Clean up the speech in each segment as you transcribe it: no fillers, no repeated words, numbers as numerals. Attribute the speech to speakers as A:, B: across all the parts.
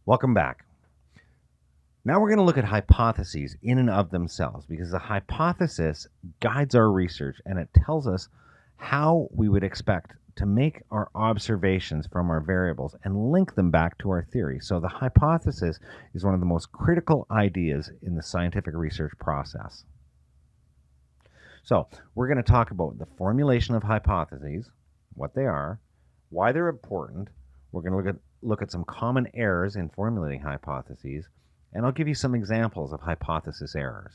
A: Welcome back. Now we're going to look at hypotheses in and of themselves because the hypothesis guides our research and it tells us how we would expect to make our observations from our variables and link them back to our theory. So the hypothesis is one of the most critical ideas in the scientific research process. So we're going to talk about the formulation of hypotheses, what they are, why they're important. We're going to look at some common errors in formulating hypotheses, and I'll give you some examples of hypothesis errors.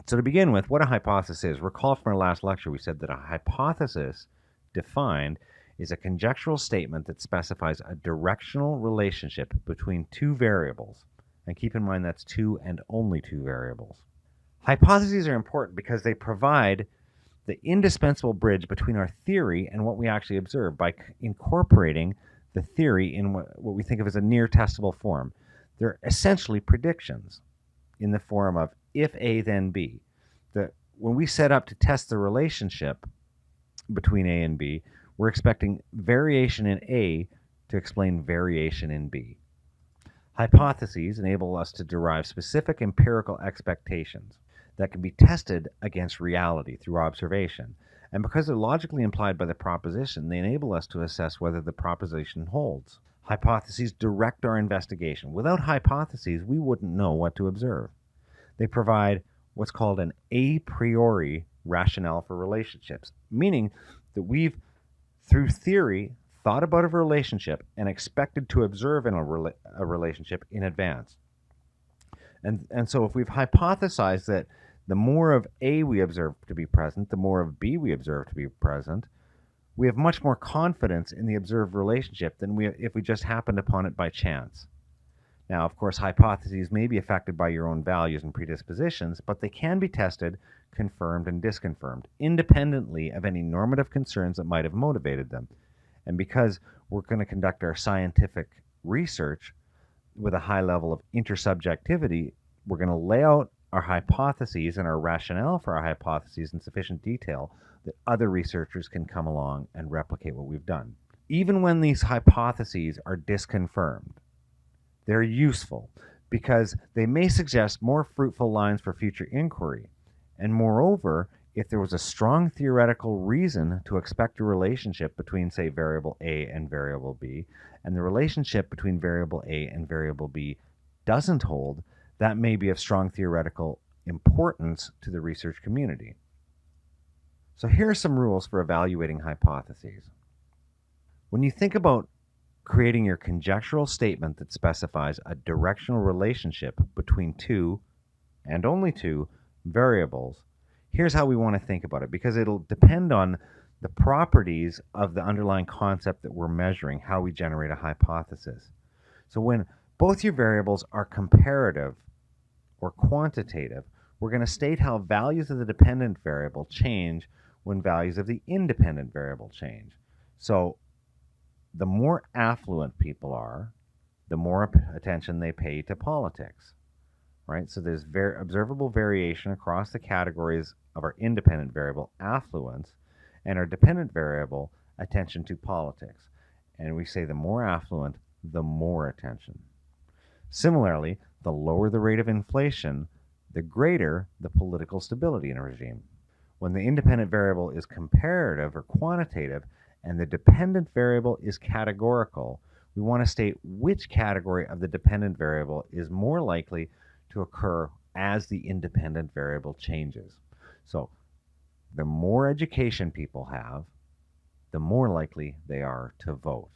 A: So to begin with, what a hypothesis is, recall from our last lecture we said that a hypothesis defined is a conjectural statement that specifies a directional relationship between two variables. And keep in mind that's two and only two variables. Hypotheses are important because they provide the indispensable bridge between our theory and what we actually observe by incorporating the theory in what we think of as a near testable form. They're essentially predictions in the form of if A, then B. When we set up to test the relationship between A and B, we're expecting variation in A to explain variation in B. Hypotheses enable us to derive specific empirical expectations that can be tested against reality through observation. And because they're logically implied by the proposition, they enable us to assess whether the proposition holds. Hypotheses direct our investigation. Without hypotheses, we wouldn't know what to observe. They provide what's called an a priori rationale for relationships, meaning that we've, through theory, thought about a relationship and expected to observe in a relationship in advance. And so if we've hypothesized that the more of A we observe to be present, the more of B we observe to be present, we have much more confidence in the observed relationship than if we just happened upon it by chance. Now, of course, hypotheses may be affected by your own values and predispositions, but they can be tested, confirmed, and disconfirmed, independently of any normative concerns that might have motivated them. And because we're going to conduct our scientific research with a high level of intersubjectivity, we're going to lay out our hypotheses and our rationale for our hypotheses in sufficient detail that other researchers can come along and replicate what we've done. Even when these hypotheses are disconfirmed, they're useful because they may suggest more fruitful lines for future inquiry. And moreover, if there was a strong theoretical reason to expect a relationship between, say, variable A and variable B, and the relationship between variable A and variable B doesn't hold, that may be of strong theoretical importance to the research community. So here are some rules for evaluating hypotheses. When you think about creating your conjectural statement that specifies a directional relationship between two, and only two, variables, here's how we want to think about it, because it'll depend on the properties of the underlying concept that we're measuring, how we generate a hypothesis. So when both your variables are comparative or quantitative, we're going to state how values of the dependent variable change when values of the independent variable change. So the more affluent people are, the more attention they pay to politics, right? So there's observable variation across the categories of our independent variable, affluence, and our dependent variable, attention to politics. And we say the more affluent, the more attention. Similarly, the lower the rate of inflation, the greater the political stability in a regime. When the independent variable is comparative or quantitative and the dependent variable is categorical, we want to state which category of the dependent variable is more likely to occur as the independent variable changes. So the more education people have, the more likely they are to vote.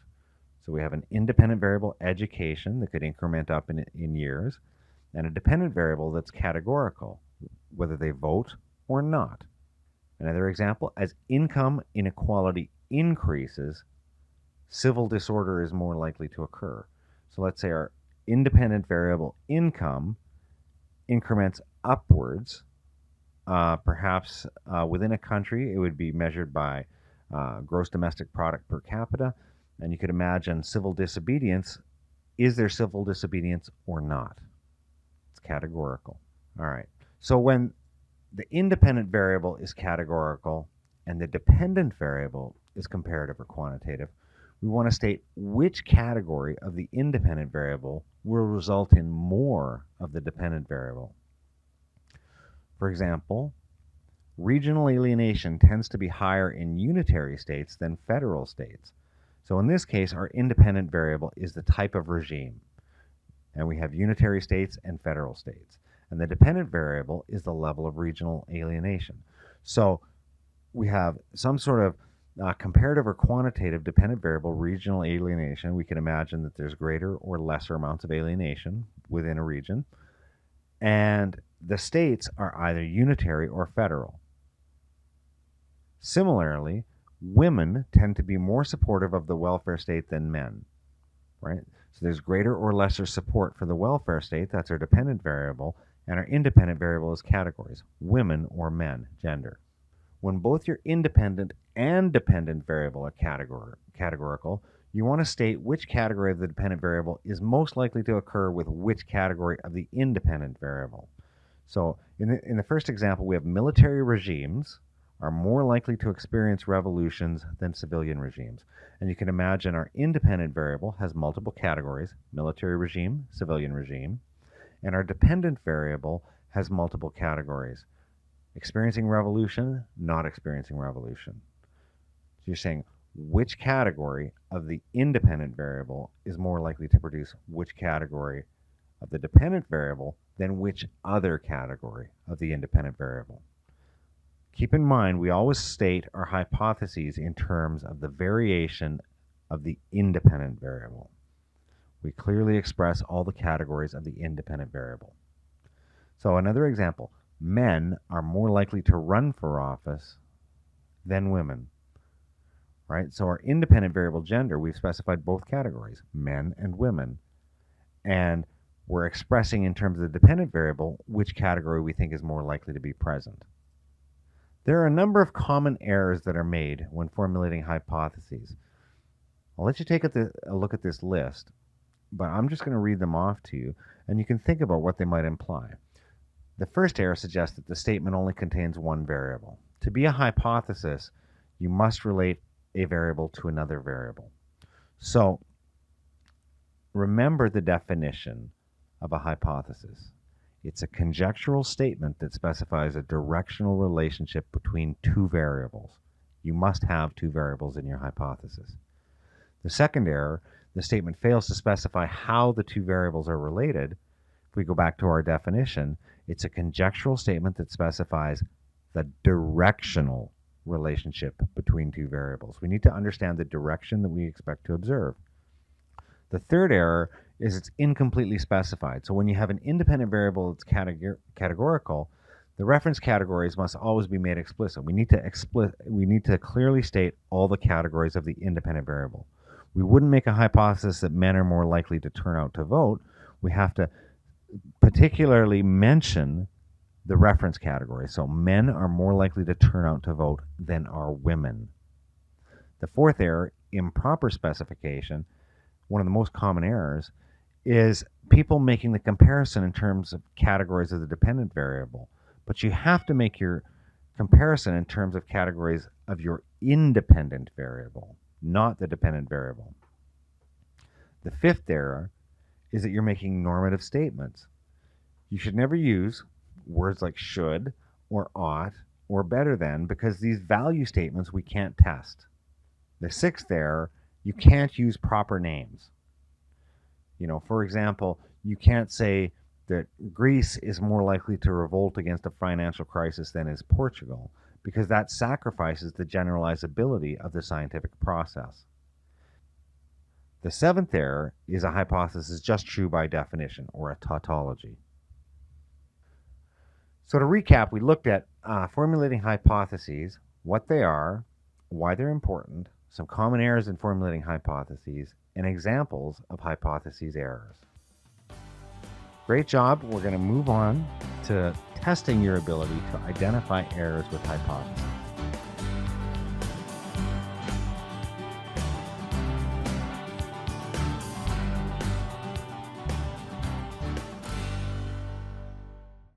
A: So we have an independent variable, education, that could increment up in years, and a dependent variable that's categorical, whether they vote or not. Another example, as income inequality increases, civil disorder is more likely to occur. So let's say our independent variable income increments upwards. Perhaps within a country, it would be measured by gross domestic product per capita. And you could imagine civil disobedience. Is there civil disobedience or not? It's categorical. All right. So when the independent variable is categorical and the dependent variable is comparative or quantitative, we want to state which category of the independent variable will result in more of the dependent variable. For example, regional alienation tends to be higher in unitary states than federal states. So in this case, our independent variable is the type of regime. And we have unitary states and federal states. And the dependent variable is the level of regional alienation. So we have some sort of comparative or quantitative dependent variable regional alienation. We can imagine that there's greater or lesser amounts of alienation within a region. And the states are either unitary or federal. Similarly, women tend to be more supportive of the welfare state than men, right? So there's greater or lesser support for the welfare state, that's our dependent variable, and our independent variable is categories, women or men, gender. When both your independent and dependent variable are categorical, you want to state which category of the dependent variable is most likely to occur with which category of the independent variable. So in the first example, we have military regimes are more likely to experience revolutions than civilian regimes. And you can imagine our independent variable has multiple categories, military regime, civilian regime, and our dependent variable has multiple categories, experiencing revolution, not experiencing revolution. So you're saying which category of the independent variable is more likely to produce which category of the dependent variable than which other category of the independent variable. Keep in mind, we always state our hypotheses in terms of the variation of the independent variable. We clearly express all the categories of the independent variable. So another example, men are more likely to run for office than women, right? So our independent variable gender, we've specified both categories, men and women. And we're expressing in terms of the dependent variable which category we think is more likely to be present. There are a number of common errors that are made when formulating hypotheses. I'll let you take a look at this list, but I'm just going to read them off to you, and you can think about what they might imply. The first error suggests that the statement only contains one variable. To be a hypothesis, you must relate a variable to another variable. So, remember the definition of a hypothesis. It's a conjectural statement that specifies a directional relationship between two variables. You must have two variables in your hypothesis. The second error, the statement fails to specify how the two variables are related. If we go back to our definition, it's a conjectural statement that specifies the directional relationship between two variables. We need to understand the direction that we expect to observe. The third error is it's incompletely specified. So when you have an independent variable that's categorical, the reference categories must always be made explicit. We need to clearly state all the categories of the independent variable. We wouldn't make a hypothesis that men are more likely to turn out to vote. We have to particularly mention the reference category. So men are more likely to turn out to vote than are women. The fourth error, improper specification, one of the most common errors, is people making the comparison in terms of categories of the dependent variable. But you have to make your comparison in terms of categories of your independent variable, not the dependent variable. The fifth error is that you're making normative statements. You should never use words like should or ought or better than, because these value statements we can't test. The sixth error, you can't use proper names. For example, you can't say that Greece is more likely to revolt against a financial crisis than is Portugal, because that sacrifices the generalizability of the scientific process. The seventh error is a hypothesis just true by definition, or a tautology. So to recap, we looked at formulating hypotheses, what they are, why they're important, some common errors in formulating hypotheses, and examples of hypotheses errors. Great job. We're going to move on to testing your ability to identify errors with hypotheses.